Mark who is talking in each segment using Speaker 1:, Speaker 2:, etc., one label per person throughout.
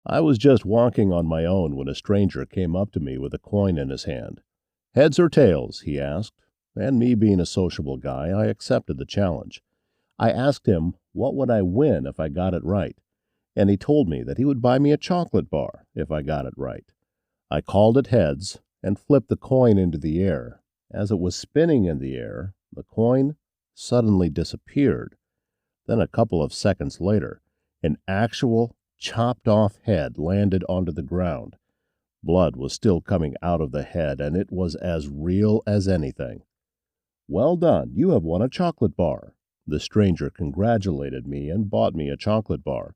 Speaker 1: I was just walking on my own when a stranger came up to me with a coin in his hand. Heads or tails, he asked, and me being a sociable guy, I accepted the challenge. I asked him what would I win if I got it right, and he told me that he would buy me a chocolate bar if I got it right. I called it heads and flipped the coin into the air. As it was spinning in the air, the coin suddenly disappeared. Then a couple of seconds later, an actual chopped off head landed onto the ground. Blood was still coming out of the head, and it was as real as anything. "Well done, you have won a chocolate bar." The stranger congratulated me and bought me a chocolate bar.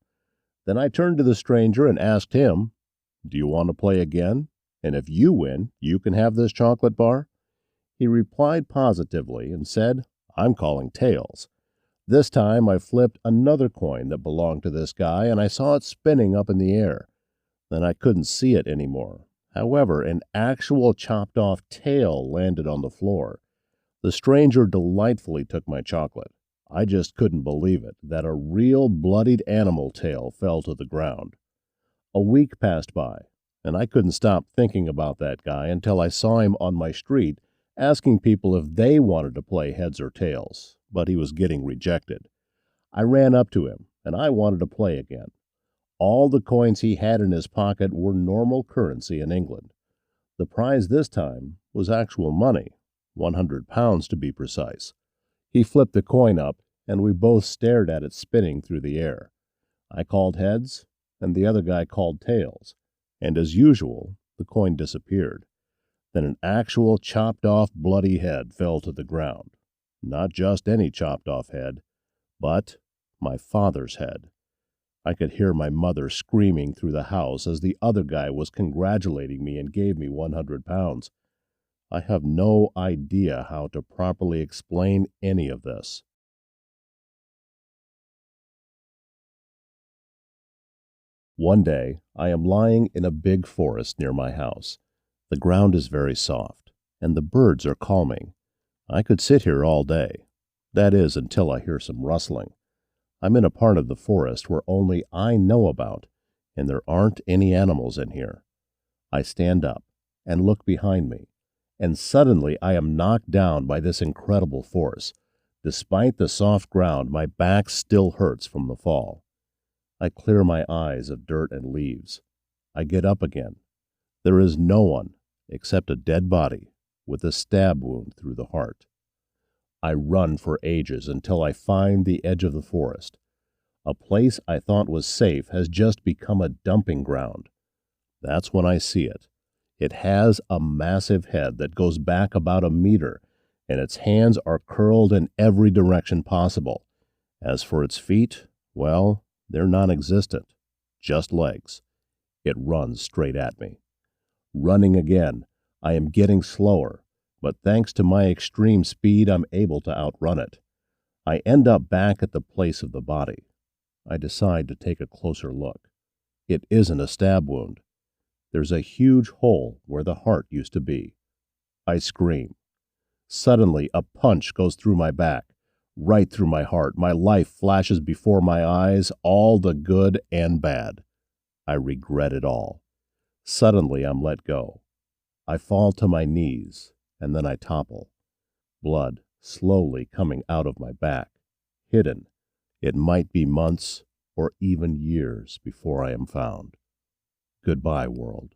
Speaker 1: Then I turned to the stranger and asked him, "Do you want to play again? And if you win, you can have this chocolate bar?" He replied positively and said, "I'm calling tails." This time I flipped another coin that belonged to this guy, and I saw it spinning up in the air. Then I couldn't see it anymore. However, an actual chopped off tail landed on the floor. The stranger delightfully took my chocolate. I just couldn't believe it, that a real bloodied animal tail fell to the ground. A week passed by, and I couldn't stop thinking about that guy until I saw him on my street asking people if they wanted to play heads or tails, but he was getting rejected. I ran up to him, and I wanted to play again. All the coins he had in his pocket were normal currency in England. The prize this time was actual money, £100 to be precise. He flipped the coin up, and we both stared at it spinning through the air. I called heads, and the other guy called tails, and as usual, the coin disappeared. Then an actual chopped-off bloody head fell to the ground. Not just any chopped-off head, but my father's head. I could hear my mother screaming through the house as the other guy was congratulating me and gave me £100. I have no idea how to properly explain any of this. One day, I am lying in a big forest near my house. The ground is very soft, and the birds are calming. I could sit here all day. That is, until I hear some rustling. I'm in a part of the forest where only I know about, and there aren't any animals in here. I stand up and look behind me, and suddenly I am knocked down by this incredible force. Despite the soft ground, my back still hurts from the fall. I clear my eyes of dirt and leaves. I get up again. There is no one except a dead body with a stab wound through the heart. I run for ages until I find the edge of the forest. A place I thought was safe has just become a dumping ground. That's when I see it. It has a massive head that goes back about a meter, and its hands are curled in every direction possible. As for its feet, well, they're non-existent, just legs. It runs straight at me. Running again, I am getting slower, but thanks to my extreme speed, I'm able to outrun it. I end up back at the place of the body. I decide to take a closer look. It isn't a stab wound. There's a huge hole where the heart used to be. I scream. Suddenly, a punch goes through my back, right through my heart. My life flashes before my eyes, all the good and bad. I regret it all. Suddenly, I'm let go. I fall to my knees, and then I topple. Blood slowly coming out of my back, hidden. It might be months or even years before I am found. Goodbye, world.